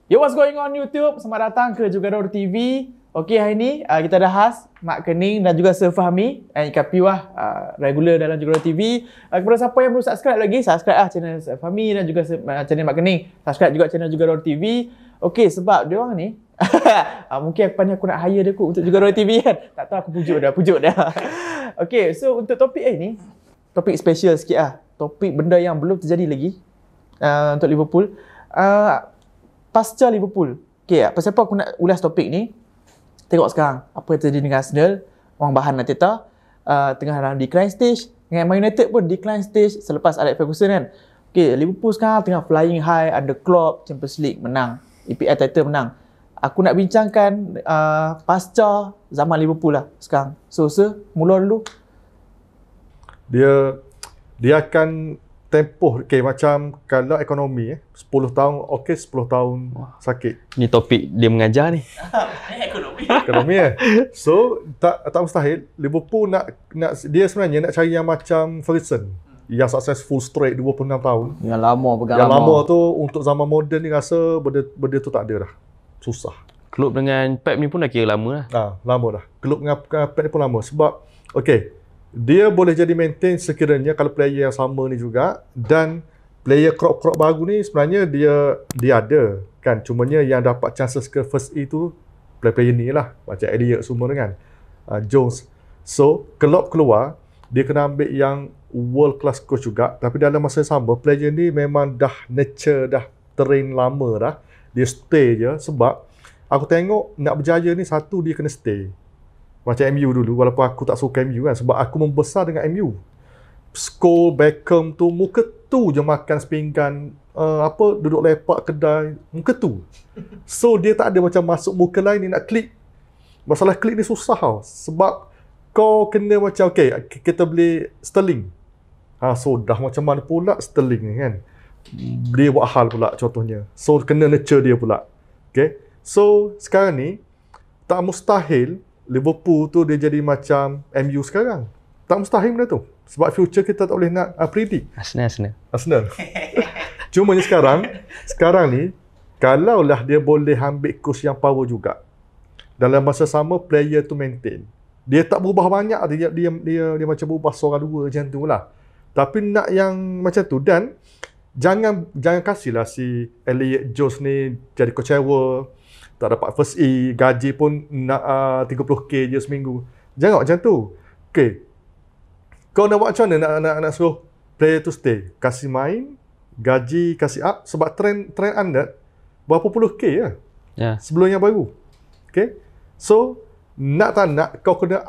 Yo, what's going on YouTube? Selamat datang ke Jugador TV. Okey, hari ni kita ada Has, Mak Kening dan juga Sir Fahmi and Ika Piu regular dalam Jugador TV. Kepada siapa yang belum subscribe lagi, subscribe channel Sir Fahmi dan juga channel Mak Kening. Subscribe juga channel Jugador TV. Okey, sebab dia orang ni mungkin aku nak hire dia untuk Jugador TV kan. Tak tahu, aku pujuk dah. Okey, so untuk topik ni, topik special sikit Topik benda yang belum terjadi lagi untuk Liverpool. Pasca Liverpool. Okay, pasal apa aku nak ulas topik ni? Tengok sekarang apa yang terjadi dengan Arsenal. Orang bahan Arteta tengah dalam decline stage. Dengan Man United pun decline stage selepas Alex Ferguson kan. Okay, Liverpool sekarang tengah flying high under Klopp, Champions League menang, EPL title menang. Aku nak bincangkan pasca zaman Liverpool lah sekarang. So, mula dulu. Dia akan tempoh macam kalau ekonomi 10 tahun okey, 10 tahun sakit. Ni topik dia mengajar ni. Ekonomi So tak mustahil Liverpool nak dia sebenarnya nak cari yang macam Ferguson yang successful straight 26 tahun. Yang lama pegang yang lama tu untuk zaman moden ni rasa benda tu tak ada dah. Susah. Klub dengan Pep ni pun dah kira lama dah. Lama dah. Klub dengan Pep ni pun lama sebab dia boleh jadi maintain sekiranya kalau player yang sama ni juga, dan player crop baru ni sebenarnya dia ada kan, cumanya yang dapat chances ke first E tu player ni lah, macam Elliot semua kan, Jones. So Klopp keluar, dia kena ambil yang world class coach juga, tapi dalam masa yang sama player ni memang dah nurture, dah train lama dah, dia stay je. Sebab aku tengok nak berjaya ni, satu dia kena stay. Macam MU dulu, walaupun aku tak suka MU kan, sebab aku membesar dengan MU. Scholes, Beckham tu, muka tu je makan sepinggan, duduk lepak kedai, muka tu. So dia tak ada macam masuk muka lain ni nak klik. Masalah klik ni susah tau, sebab kau kena macam, kita beli Sterling. So dah macam mana pula Sterling ni kan. Dia buat hal pula contohnya. So kena nurture dia pula. So sekarang ni, tak mustahil Liverpool tu dia jadi macam MU sekarang. Tak mustahil benda tu. Sebab future kita tak boleh nak predict. Arsenal. Cuma sekarang ni, kalaulah dia boleh ambil coach yang power juga, dalam masa sama player tu maintain. Dia tak berubah banyak, dia macam berubah seorang dua macam tu lah. Tapi nak yang macam tu, dan jangan kasihlah si Elliot Jones ni jadi kecewa. Tak dapat first E, gaji pun nak 30k je seminggu. Jangan macam tu. Kau nak buat macam mana nak suruh player tu stay? Kasih main, gaji kasih up, sebab trend anda berapa puluh k sebelum yang baru. So nak tak nak kau kena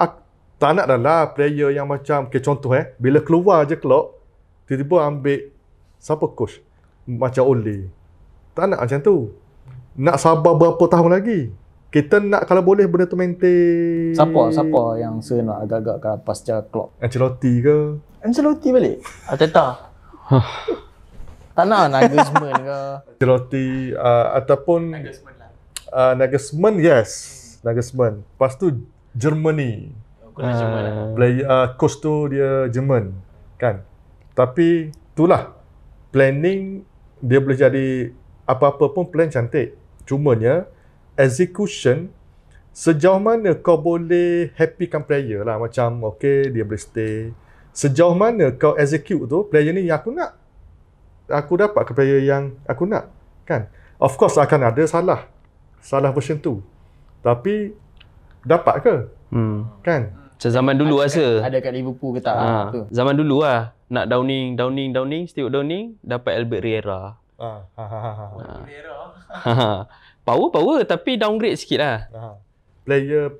tak nak dah lah player yang macam contoh bila keluar je Klopp, tiba-tiba ambil siapa coach macam Ole. Tak nak macam tu. Nak sabar berapa tahun lagi? Kita nak kalau boleh benda tu maintain. Siapa yang nak agak-agak pasca Klopp? Ancelotti ke? Ancelotti balik? Arteta? Tak nak Nagelsmann ke? Ancelotti ataupun Nagelsmann, yes. Nagelsmann. Lepas tu Germany. Player coach tu dia Jerman kan. Tapi itulah planning, dia boleh jadi apa-apa pun plan cantik. Cumanya execution, sejauh mana kau boleh happykan player lah, macam dia boleh stay. Sejauh mana kau execute tu player ni yang aku dapat ke player yang aku nak kan. Of course akan ada salah version tu, tapi dapat ke? Kan? Macam zaman dulu rasa ada kat Liverpool ke tak? Zaman dulu nak downing, Steve Downing dapat Albert Riera. Power tapi downgrade sikit lah. Player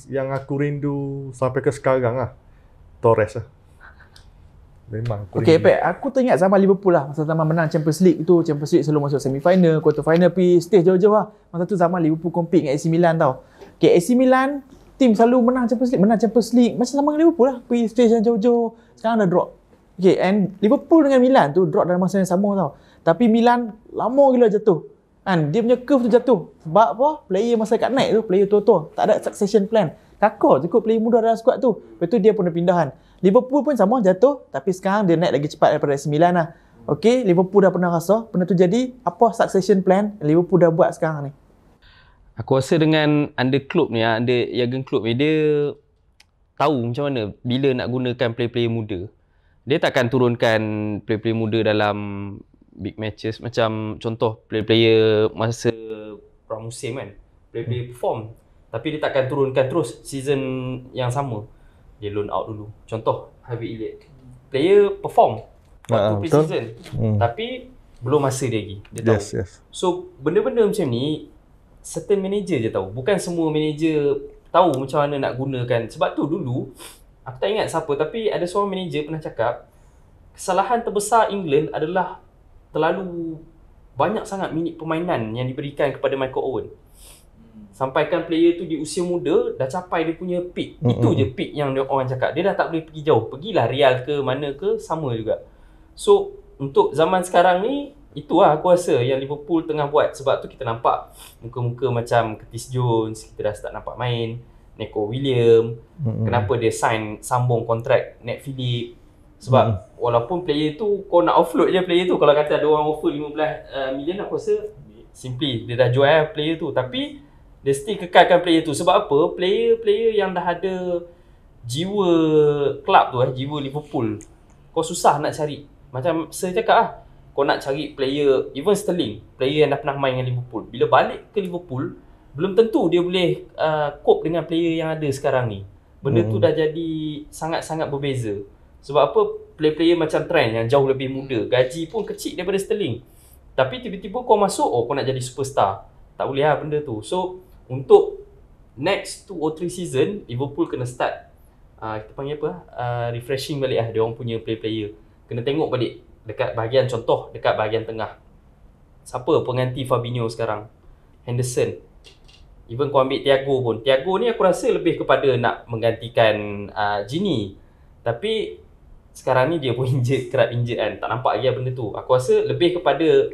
yang aku rindu sampai ke sekarang Torres memang aku rindu. Pep, aku teringat zaman Liverpool lah, masa zaman menang Champions League tu. Champions League selalu masuk semi final, quarter final, pergi stage jauh-jauh lah. Masa tu zaman Liverpool compete dengan AC Milan tau. AC Milan tim selalu menang Champions League macam zaman Liverpool lah, pergi stage yang jauh-jauh. Sekarang dah drop. And Liverpool dengan Milan tu drop dalam masa yang sama tau. Tapi Milan lama gila jatuh. Kan, dia punya curve tu jatuh. Sebab apa? Player masa kat naik tu, player tua-tua. Tak ada succession plan. Kakak cukup player muda dalam squad tu. Lepas tu dia pun ada pindahan. Liverpool pun sama jatuh, tapi sekarang dia naik lagi cepat daripada AC Milan lah. Okey, Liverpool dah pernah rasa, benda tu jadi, apa succession plan Liverpool dah buat sekarang ni? Aku rasa dengan under Klopp ni, under Jurgen Klopp ni, dia tahu macam mana bila nak gunakan player-player muda. Dia takkan turunkan player-player muda dalam big matches macam contoh player-player masa pramusim kan. Player-player perform. Tapi dia takkan turunkan terus season yang sama. Dia loan out dulu. Contoh Harvey Elliott. Player perform waktu pre-season. Tapi belum masa dia lagi. Dia tahu. Yes. So benda-benda macam ni certain manager je tahu. Bukan semua manager tahu macam mana nak gunakan. Sebab tu dulu aku tak ingat siapa tapi ada seorang manager pernah cakap kesalahan terbesar England adalah terlalu banyak sangat minit permainan yang diberikan kepada Michael Owen. Sampaikan player tu di usia muda dah capai dia punya peak. Itu je peak yang orang cakap. Dia dah tak boleh pergi jauh. Pergilah Real ke mana ke sama juga. So untuk zaman sekarang ni itulah aku rasa yang Liverpool tengah buat. Sebab tu kita nampak muka-muka macam Curtis Jones kita dah start nampak main. Neco Williams, kenapa dia sign sambung kontrak Nat Phillips. Sebab walaupun player tu kau nak offload je player tu, kalau kata ada orang offer 15 million aku rasa simply dia dah jual player tu, tapi dia still kekalkan player tu. Sebab apa? Player-player yang dah ada jiwa club tu jiwa Liverpool, kau susah nak cari. Macam saya cakap kau nak cari player, even Sterling, player yang dah pernah main dengan Liverpool, bila balik ke Liverpool belum tentu dia boleh cope dengan player yang ada sekarang ni. Benda tu dah jadi sangat-sangat berbeza. Sebab apa? Player-player macam Trent yang jauh lebih muda, gaji pun kecil daripada Sterling. Tapi tiba-tiba kau masuk, kau nak jadi superstar. Tak boleh lah benda tu. So, untuk next 2 or 3 season, Liverpool kena start kita panggil apa? Refreshing balik dia orang punya player-player. Kena tengok balik dekat bahagian contoh, dekat bahagian tengah. Siapa pengganti Fabinho sekarang? Henderson. Even kau ambil Thiago pun. Thiago ni aku rasa lebih kepada nak menggantikan Gini. Tapi sekarang ni dia pun kerap injured kan. Tak nampak lagi benda tu. Aku rasa lebih kepada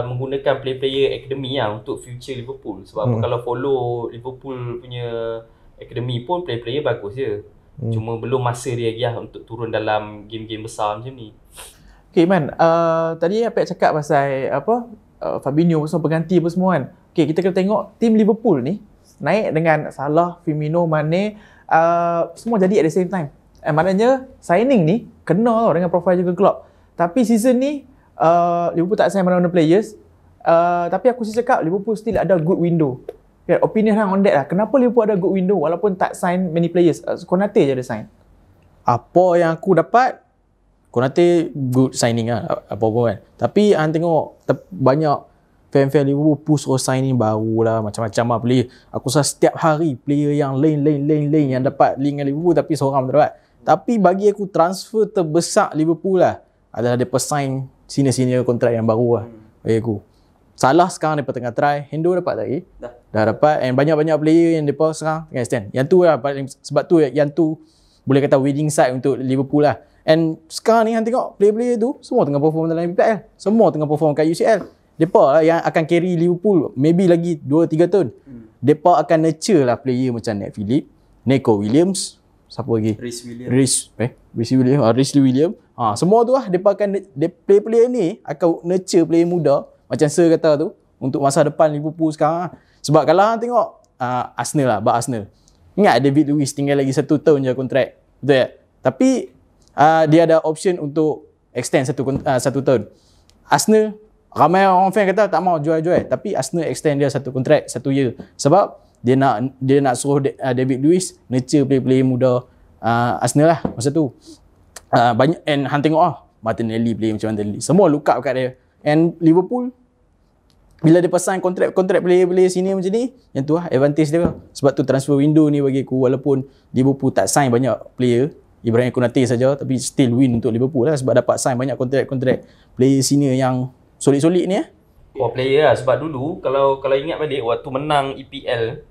menggunakan player-player akademi untuk future Liverpool. Sebab apa, kalau follow Liverpool punya akademi pun player-player bagus je. Cuma belum masa dia lagi untuk turun dalam game-game besar macam ni. Okay Man, tadi apa yang cakap pasal Fabinho semua pengganti apa semua kan. Okay, kita kena tengok tim Liverpool ni naik dengan Salah, Firmino, Mane, semua jadi at the same time. Maknanya signing ni kena tau dengan profile Jurgen Klopp. Tapi season ni Liverpool tak sign mana-mana players. Tapi aku sih cakap Liverpool still ada good window. Okay, opinion hang on that lah. Kenapa Liverpool ada good window walaupun tak sign many players? Konate je ada sign. Apa yang aku dapat, Konate good signing lah, apa-apa kan. Tapi hang tengok banyak fan-fan Liverpool push signing baru lah, macam-macam lah player. Aku rasa setiap hari player yang lain yang dapat link dengan Liverpool tapi seorang tak dapat. Tapi bagi aku transfer terbesar Liverpool lah adalah dia sign senior kontrak yang baru lah bagi aku. Salah sekarang dia tengah try, Hendo dapat tak lagi? Dah dapat, and banyak-banyak player yang depa sekarang tengah extend. Yang tu lah, sebab tu yang tu boleh kata winning side untuk Liverpool lah. And sekarang ni hang tengok player-player tu semua tengah perform dalam IPL, semua tengah perform kat UCL. Depa lah yang akan carry Liverpool maybe lagi 2-3 tahun. Depa akan nurture lah player macam Nat Phillips, Neco Williams, siapa lagi? Reece Williams. Semua tu lah depa akan player ni akan nurture player muda macam Sir kata tu untuk masa depan Liverpool sekarang. Sebab kalau hang tengok Arsenal lah, Arsenal. Ingat David Luiz tinggal lagi 1 tahun je kontrak. Betul tak? Tapi dia ada option untuk extend 1 tahun. Arsenal, ramai orang fan kata tak mau jual-jual, tapi Arsenal extend dia 1 kontrak 1 year. Sebab dia nak suruh David Luiz nurture player-player muda Arsenal lah masa tu. Banyak, and hang tengok Martinelli, player macam Martinelli, semua look up kat dia. And Liverpool bila dia pasang kontrak player-player senior macam ni, yang tu lah advantage dia. Sebab tu transfer window ni bagi aku, walaupun Liverpool tak sign banyak player, Ibrahim Konate saja, tapi still win untuk Liverpool lah sebab dapat sign banyak kontrak player senior yang solid-solid ni. Player lah. Sebab dulu kalau ingat balik waktu menang EPL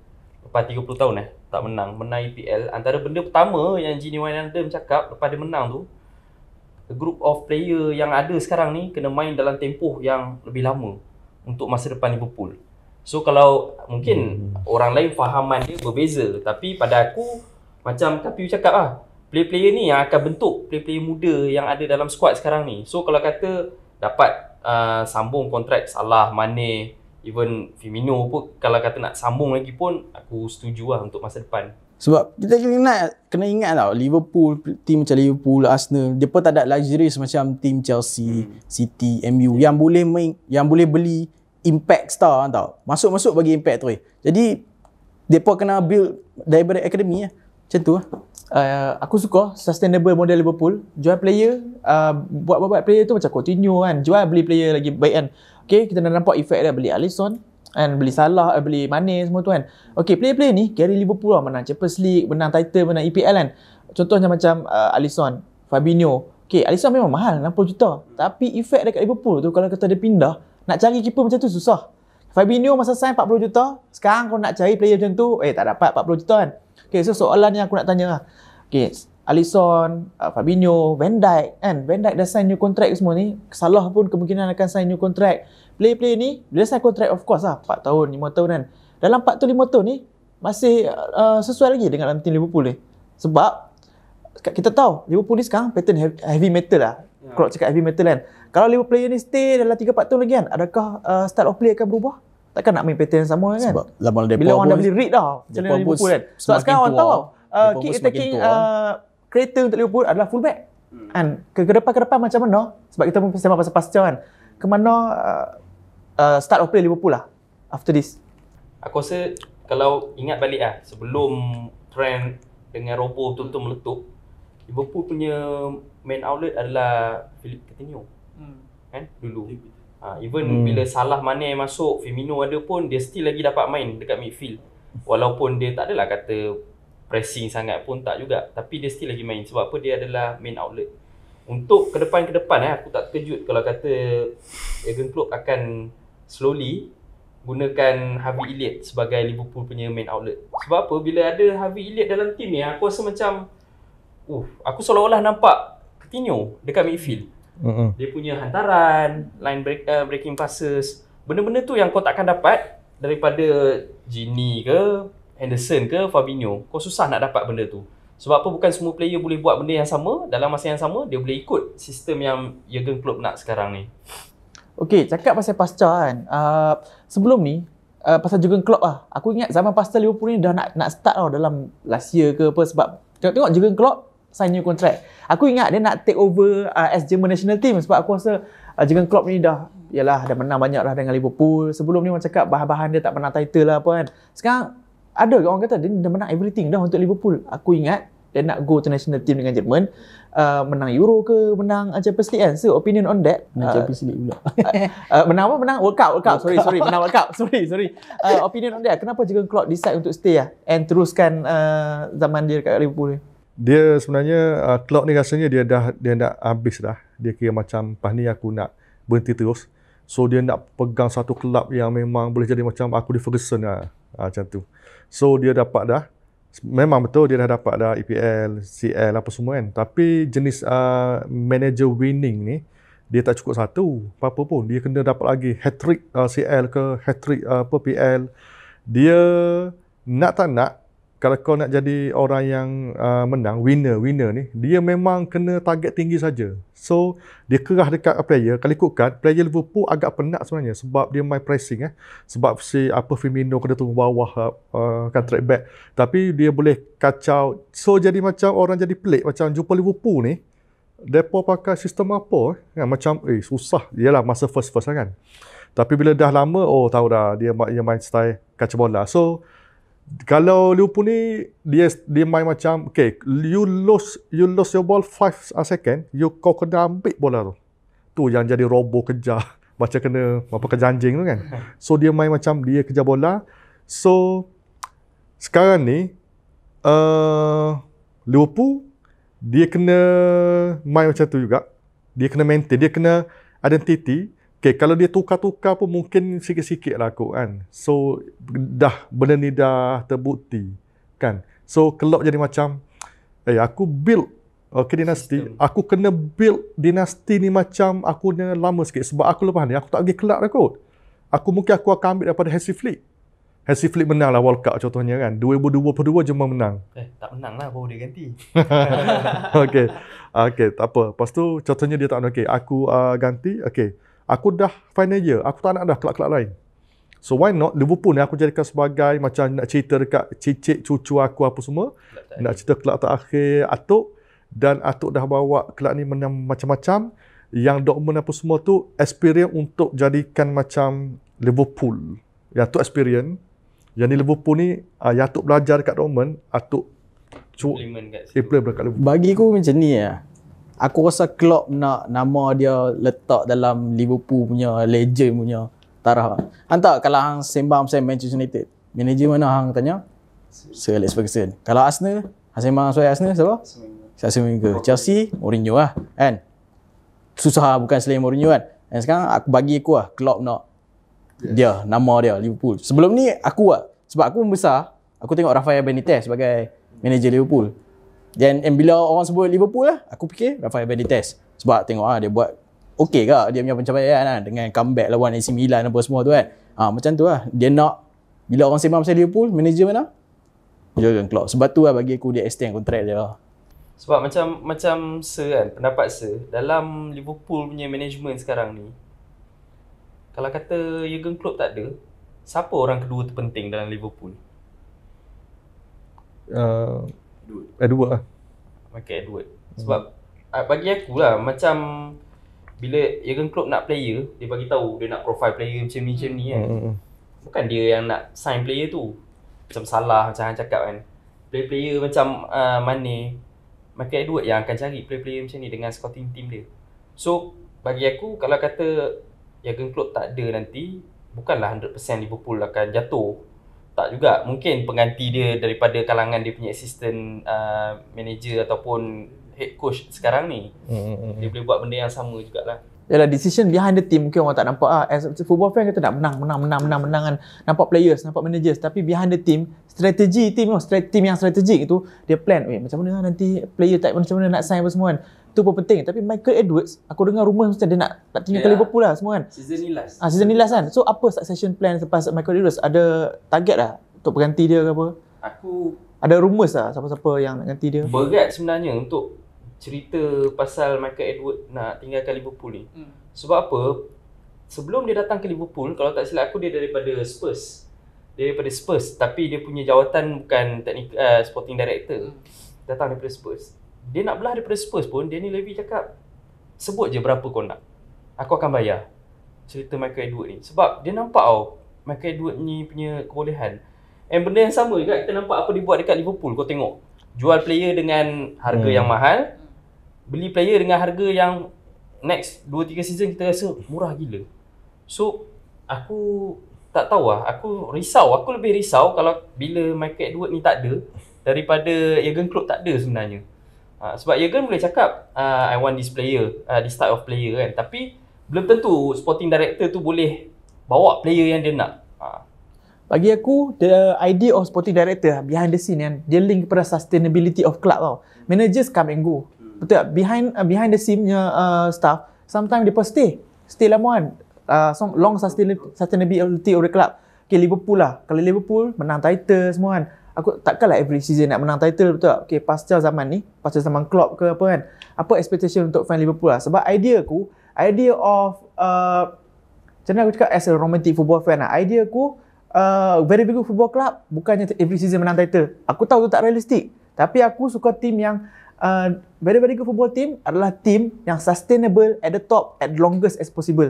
lepas 30 tahun tak menang EPL, antara benda pertama yang Gini Wijnaldum cakap lepas dia menang tu, a group of player yang ada sekarang ni kena main dalam tempoh yang lebih lama untuk masa depan Liverpool. So kalau mungkin orang lain fahaman dia berbeza, tapi pada aku macam Kapiu cakap player-player ni yang akan bentuk player-player muda yang ada dalam squad sekarang ni. So kalau kata dapat sambung kontrak Salah, Mane, even Firmino pun, kalau kata nak sambung lagi pun aku setuju lah untuk masa depan. Sebab kita kena ingat tau, Liverpool, team macam Liverpool, Arsenal, dia pun tak ada luxuries macam team Chelsea, City, MU yang boleh beli impact star tau. Masuk bagi impact tu. Jadi dia pun kena build daripada academy lah. Macam tu lah. Aku suka sustainable model Liverpool. Jual player, buat player tu macam Coutinho kan. Jual beli player lagi baik kan. Okay, kita dah nampak efek dia, beli Alisson kan, beli Salah, beli Mane semua tu kan. Okay, player-player ni carry Liverpool lah, menang Champions League, menang title, menang EPL kan. Contohnya macam Alisson, Fabinho. Okay, Alisson memang mahal 60 juta. Tapi efek dekat Liverpool tu kalau kata dia pindah, nak cari keeper macam tu susah. Fabinho masa sign 40 juta, sekarang kau nak cari player macam tu, tak dapat 40 juta kan. Okay, so soalan yang aku nak tanya lah. Okay, Alisson, Fabinho, Van Dijk kan. Van Dijk dah sign new contract semua ni. Salah pun kemungkinan akan sign new contract. Player-player ni, dia sign contract of course lah. 4 tahun, 5 tahun kan. Dalam 4 tahun, 5 tahun ni, masih sesuai lagi dengan dalam tim Liverpool ni. Sebab, kita tahu, Liverpool ni sekarang pattern heavy metal lah. Kalau cakap heavy metal kan. Kalau Liverpool player ni stay dalam 3-4 tahun lagi kan, adakah style of play akan berubah? Takkan nak main pattern sama kan? Sebab Lamal Depa bila orang dah beli read dah macam mana Liverpool kan. Sebab sekarang orang tahu key attacking creator untuk Liverpool adalah fullback. Kan ke depan macam mana? Sebab kita pun sembang pasal kan. Ke mana start of play Liverpool lah after this. Aku rasa kalau ingat balik sebelum trend dengan Robo betul-betul meletup, Liverpool punya main outlet adalah Philippe Coutinho. Kan dulu. Even bila Salah, Mane masuk, Firmino ada pun, dia still lagi dapat main dekat midfield. Walaupun dia tak adalah kata pressing sangat pun tak juga, tapi dia still lagi main. Sebab apa? Dia adalah main outlet. Untuk ke depan aku tak terkejut kalau kata Jurgen Klopp akan slowly gunakan Harvey Elliott sebagai Liverpool punya main outlet. Sebab apa? Bila ada Harvey Elliott dalam team ni, aku rasa macam aku seolah-olah nampak Coutinho dekat midfield. Dia punya hantaran, line breaking passes, benda-benda tu yang kau takkan dapat daripada Gini ke, Henderson ke, Fabinho. Kau susah nak dapat benda tu. Sebab apa? Bukan semua player boleh buat benda yang sama dalam masa yang sama. Dia boleh ikut sistem yang Jurgen Klopp nak sekarang ni. Okay, cakap pasal pasca kan. Sebelum ni, pasal Jurgen Klopp lah. Aku ingat zaman pasca Liverpool ni dah nak start tau dalam last year ke apa. Sebab tengok Jurgen Klopp sign new contract. Aku ingat dia nak take over as German national team. Sebab aku rasa Jurgen Klopp ni dah menang banyak dah dengan Liverpool. Sebelum ni orang cakap bahan-bahan dia tak pernah title lah apa kan. Sekarang ada orang kata dia dah menang everything dah untuk Liverpool. Aku ingat dia nak go to national team dengan Jerman, menang Euro ke, menang Champions League kan. So opinion on that? Menang Champions League pula. Menang apa? Menang World Cup. Sorry, menang World Cup. Sorry. Opinion on that? Kenapa Jurgen Klopp decide untuk stay and teruskan zaman dia kat Liverpool ni? Dia sebenarnya Klopp ni rasanya dia nak habis dah. Dia kira macam pas ni aku nak berhenti terus. So dia nak pegang satu kelab yang memang boleh jadi macam aku di Ferguson lah. Macam tu. So dia dapat dah. Memang betul dia dah dapat dah EPL, CL apa semua kan. Tapi jenis manager winning ni dia tak cukup satu. Apa-apa pun dia kena dapat lagi hat-trick CL ke hat-trick PL. Dia nak tak nak, kalau kau nak jadi orang yang menang, winner ni, dia memang kena target tinggi saja. So, dia kerah dekat player. Kalau ikutkan, player Liverpool agak penat sebenarnya sebab dia main pressing. Sebab Firmino kena tunggu bawah kan track back. Tapi dia boleh kacau. So, jadi macam orang jadi pelik. Macam jumpa Liverpool ni, mereka pakai sistem apa? Kan? Macam, susah. Yalah, masa first kan. Tapi bila dah lama, tahu dah dia main style kacau bola. So, kalau Liverpool ni dia main macam you lose your ball 5 second, kau kena ambil bola tu. Tu yang jadi Robo kejar macam kena kejar anjing tu kan. So dia main macam dia kejar bola. So sekarang ni Liverpool dia kena main macam tu juga. Dia kena maintain, dia kena identity. Kalau dia tukar-tukar pun mungkin sikit-sikit lah kot kan. So, benda ni dah terbukti kan. So, Klopp jadi macam, aku build dinasti. Aku kena build dinasti ni macam aku kena lama sikit. Sebab aku lepas ni, aku tak pergi kelab dah kot. Aku akan ambil daripada Hansi Flick. Hansi Flick menang lah World Cup contohnya kan. 2022 Jerman menang. Tak menang lah baru dia ganti. Okey. Okey, tak apa. Lepas tu contohnya dia tak nak, okey, aku ganti, okey. Aku dah final year, aku tak nak dah kelab-kelab lain. So why not Liverpool ni aku jadikan sebagai macam nak cerita dekat cicit cucu aku apa semua. Nak cerita kelab terakhir Atuk, dan Atuk dah bawa kelab ni menang macam-macam. Yang Dortmund apa semua tu experience untuk jadikan macam Liverpool. Yang tu experience. Yang ni Liverpool ni yang Atuk belajar dekat Dortmund, Atuk Implement kat situ. implement dekat Liverpool. Bagi aku macam ni lah. Aku rasa Klopp nak nama dia letak dalam Liverpool punya legend punya taraf. Hantar kalau hang sembang pasal Manchester United, manager mana hang tanya? Sir Alex Ferguson. Kalau Arsenal, hang sembang pasal Arsenal siapa? Arsene Wenger. Chelsea, Mourinho lah kan. Susah bukan selain Mourinho kan. Dan sekarang bagi aku lah Klopp nak dia, nama dia Liverpool. Sebelum ni aku lah, sebab aku membesar, aku tengok Rafael Benitez sebagai manager Liverpool. Dan bila orang sebut Liverpool lah, aku fikir Rafael Benitez. Sebab tengok dia buat okey ke dia punya pencapaian kan, dengan comeback lawan AC Milan apa semua tu kan. Macam tu lah. Dia nak, bila orang sembang pasal Liverpool, manager mana? Jurgen Klopp. Sebab tu lah bagi aku dia extend kontrak dia. Sebab macam Sir kan, pendapat Sir, dalam Liverpool punya management sekarang ni, kalau kata Jurgen Klopp tak ada, siapa orang kedua terpenting dalam Liverpool? Edward lah. Michael Edward. Sebab bagi aku lah, macam bila Jurgen Klopp nak player, dia bagi tahu dia nak profile player macam ni kan. Bukan dia yang nak sign player tu. Macam Salah, macam hang cakap kan. Player-player macam Mane, Michael Edward yang akan cari player-player macam ni dengan scouting team dia. So bagi aku, kalau kata Jurgen Klopp tak ada nanti, bukanlah 100% Liverpool akan jatuh. Tak juga. Mungkin pengganti dia daripada kalangan dia punya assistant manager ataupun head coach sekarang ni. Dia boleh buat benda yang sama jugalah. Yalah, decision behind the team mungkin orang tak nampak As football fan kita nak menang kan. Nampak players, nampak managers, tapi behind the team, strategi team team yang strategik itu dia plan, macam mana nanti player type macam mana nak sign apa semua kan. Itu pun penting. Tapi Michael Edwards, aku dengar rumour macam dia nak tinggalkan Liverpool lah semua kan. Season ni last. Season ni last kan. So apa succession plan lepas Michael Edwards? Ada target lah untuk berganti dia ke apa? Aku Ada rumours lah siapa-siapa yang nak ganti dia. berat sebenarnya untuk cerita pasal Michael Edward nak tinggalkan Liverpool ni. Sebab apa? Sebelum dia datang ke Liverpool, kalau tak silap aku dia daripada Spurs. Dia daripada Spurs, tapi dia punya jawatan bukan sporting director. Datang daripada Spurs. Dia nak belah daripada Spurs pun, Danny Levy cakap, sebut je berapa kau nak. Aku akan bayar. Cerita Michael Edward ni. Sebab dia nampak Michael Edward ni punya kebolehan. And benda yang sama juga kita nampak apa dia buat dekat Liverpool. Kau tengok. Jual player dengan harga yang mahal. Beli player dengan harga yang next 2-3 season kita rasa murah gila. So, aku tak tahu lah. Aku risau. Aku lebih risau kalau bila Michael Edward ni tak ada daripada Jurgen Klopp tak ada sebenarnya. Sebab Jurgen boleh cakap I want this player, this type of player kan. Tapi belum tentu sporting director tu boleh bawa player yang dia nak. Bagi aku, the idea of sporting director behind the scene yang dia link kepada sustainability of club tau. Managers come and go. Betul tak? Behind the scene punya staff, sometimes dia pun stay lama kan. Some long sustainability of the club. Okay, Liverpool lah. Kalau Liverpool menang title semua kan. Aku takkanlah every season nak menang title, betul tak? Okay, pasca zaman Klopp ke apa kan. Apa expectation untuk fan Liverpool lah. Sebab idea of macam mana aku cakap as a romantic football fan lah. Idea aku very good football club bukannya every season menang title. Aku tahu tu tak realistik. Tapi aku suka team yang very good football team adalah team yang sustainable at the top at the longest as possible.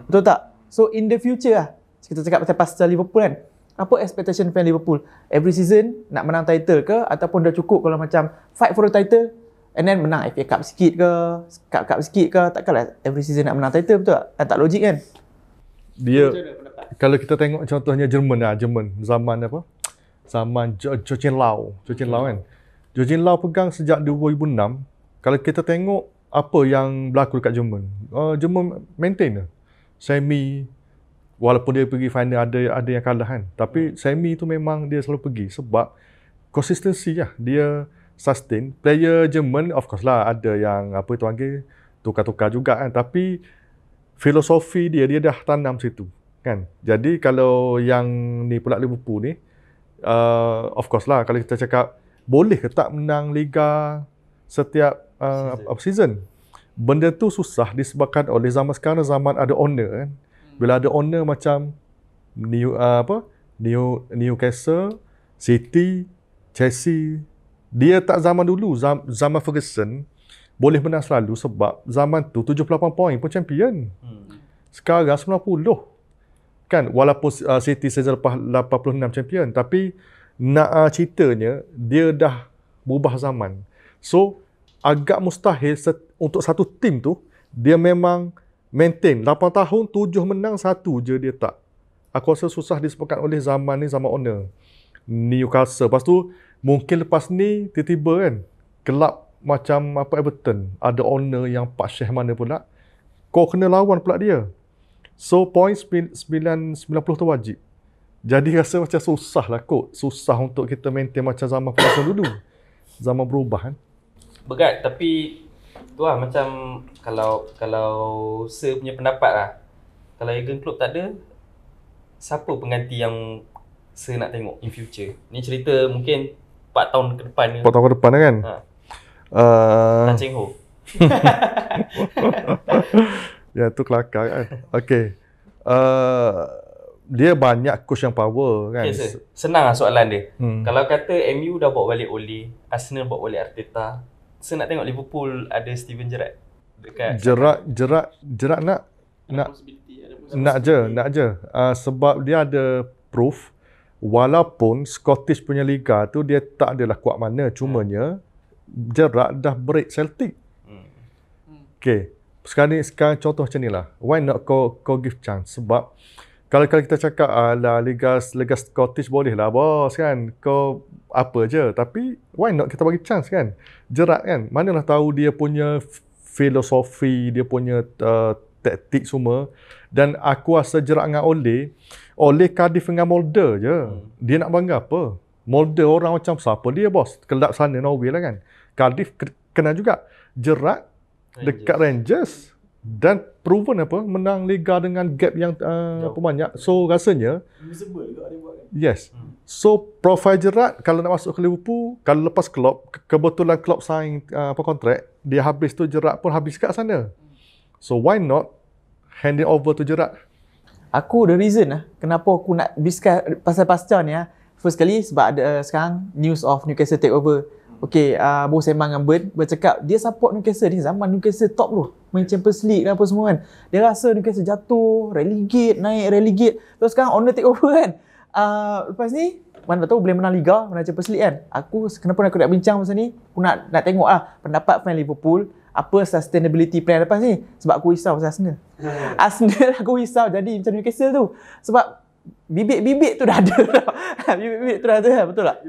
Betul tak? So in the future lah, kita cakap pasal Liverpool kan. Apa expectation fan Liverpool? Every season nak menang title ke ataupun dah cukup kalau macam fight for the title and then menang FA Cup sikit ke, Cup sikit ke, takkanlah every season nak menang title, betul tak? Tak logik kan? Dia kalau kita tengok contohnya Jerman zaman apa? Zaman Joachim Löw kan. Joachim Löw pegang sejak 2006. Kalau kita tengok apa yang berlaku dekat Jerman. Jerman maintain lah. Semi, walaupun dia pergi final ada yang kalah kan. Tapi semi tu memang dia selalu pergi sebab consistency lah. Dia sustain. Player Jerman of course lah ada yang apa itu panggil tukar-tukar juga kan. Tapi filosofi dia dah tanam situ kan. Jadi kalau yang ni pula Liverpool ni, of course lah kalau kita cakap boleh ke tak menang Liga setiap season. Benda tu susah disebabkan oleh zaman sekarang zaman ada owner kan. Bila ada owner macam Newcastle, City, Chelsea, dia tak zaman dulu, zaman Ferguson boleh menang selalu sebab zaman tu 78 poin pun champion. Sekarang 90. Kan walaupun City season lepas 86 champion, tapi nak ceritanya dia dah berubah zaman. So agak mustahil untuk satu tim tu dia memang maintain 8 tahun 7 menang 1 je dia tak. Aku rasa susah disebabkan oleh zaman ni, zaman owner. Newcastle. Lepas tu mungkin lepas ni tiba-tiba kan kelab macam Everton ada owner yang Pak Syekh mana pula, kau kena lawan pula dia. So point 90 tu wajib. Jadi rasa macam susah lah kot. Susah untuk kita maintain macam zaman Ferguson dulu. Zaman berubah kan. Berat, tapi tu lah macam kalau Sir punya pendapat lah, kalau Jurgen Klopp tak ada, siapa pengganti yang Sir nak tengok in future? Ni cerita mungkin 4 tahun ke depan ni. 4 tahun ke depan kan. Tan Cheng Ho. Ya tu kelakar kan. Okay. Dia banyak coach yang power kan. Okay, Sir. Senang lah soalan dia. Kalau kata MU dah bawa balik Ole, Arsenal bawa balik Arteta, Sir nak tengok Liverpool ada Steven Gerrard dekat Gerrard nak je. Sebab dia ada proof walaupun Scottish punya liga tu dia tak adalah kuat mana, cumanya Gerrard dah break Celtic. Okay. Sekarang contoh macam ni lah. Why not kau give chance? Sebab kalau kita cakap Liga Scottish boleh lah bos kan. Kau apa je. Tapi why not kita bagi chance kan. Gerrard kan. Manalah tahu dia punya filosofi, dia punya taktik semua. Dan aku rasa Gerrard dengan Ole Cardiff dengan Molde je. Dia nak bangga apa? Molde orang macam siapa dia bos? Kelab sana Norway lah kan. Cardiff kena juga. Gerrard dekat Rangers dan proven menang liga dengan gap yang banyak. So rasanya Invisible juga dia buat kan. yes. So profile Gerrard kalau nak masuk ke Liverpool, kalau lepas Klopp, kebetulan Klopp sign kontrak, dia habis tu Gerrard pun habis kat sana. So why not hand it over to Gerrard? Aku the reason kenapa aku nak discuss pasal pasca ni first kali sebab ada sekarang news of Newcastle take over. Okay, baru sembang dengan Bird, bercakap dia support Newcastle ni zaman Newcastle top tu, main Champions League dan apa semua kan. Dia rasa Newcastle jatuh, naik relegate. Terus sekarang owner take over kan. Lepas ni mana tahu boleh menang Liga, menang Champions League kan. Kenapa aku nak bincang pasal ni? Aku nak tengok pendapat fan Liverpool, apa sustainability plan lepas ni. Sebab aku risau pasal Arsenal. Arsenal aku risau jadi macam Newcastle tu. Sebab bibit-bibit tu dah ada tau. Bibit-bibit tu dah ada, betul tak?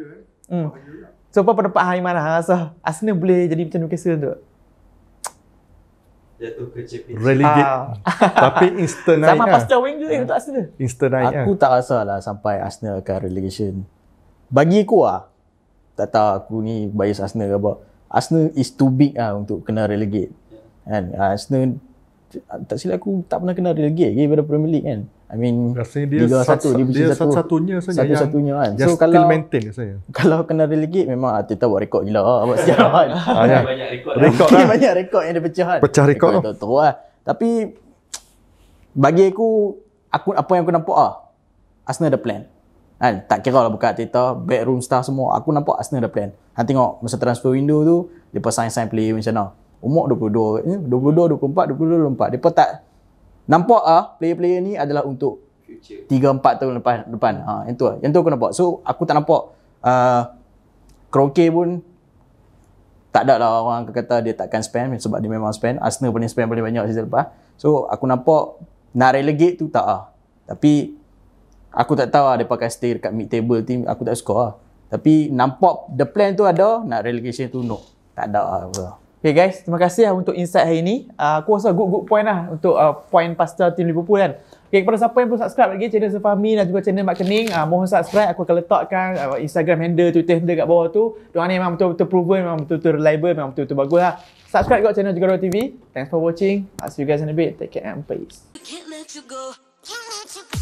So apa pendapat Hang Iman rasa Arsenal boleh jadi macam Newcastle tu? Jatuh ke Champions Relegate. Tapi instant naik Sama lah. pasca Wenger untuk Arsenal. Instant naik Aku tak rasa lah sampai Arsenal akan relegation. Bagi aku tak tahu aku ni bias Arsenal ke apa. Arsenal is too big untuk kena relegate. Kan? Arsenal tak silap aku tak pernah kena relegate lagi pada Premier League kan. I mean rasanya dia Liga 1, dia satu-satunya saja satu-satunya kan. yang So still maintain rasanya. kalau kena relegate memang Arteta buat rekod gila buat sejarah kan. Ya. banyak rekod. Rekod Okay, lah. banyak rekod yang dia pecah kan. Pecah rekod tu. Terus lah. Tapi bagi aku apa yang aku nampak Arsenal ada plan. Kan? Tak kira lah bukan Arteta, backroom staff semua. Aku nampak Arsenal ada plan. Hang tengok masa transfer window tu, depa sign player macam mana. Umur 22, 24, 24. Depa tak nampak player-player ni adalah untuk Future. 3-4 tahun depan. Yang tu aku nampak. So aku tak nampak Kroenke pun tak ada lah orang kata dia takkan spend sebab dia memang spend. Arsenal pun spend paling banyak season lepas. So aku nampak nak relegate tu tak Tapi aku tak tahu dia pakai stay dekat mid table team, aku tak suka Tapi nampak the plan tu ada, nak relegation tu no. Tak ada Okay guys, terima kasih untuk insight hari ni. Aku rasa good point untuk point pasca tim Liverpool kan. Okay, kepada siapa yang belum subscribe lagi channel Sir Fahmi dan juga channel Mak Kening, mohon subscribe. Aku akan letakkan Instagram handle, Twitter handle kat bawah tu. Diorang ni memang betul-betul proven, memang betul-betul reliable, memang betul-betul bagus lah. Subscribe kat channel Jugadola TV. Thanks for watching. I'll see you guys in a bit. Take care and peace. Can't let you go. Can't let you go.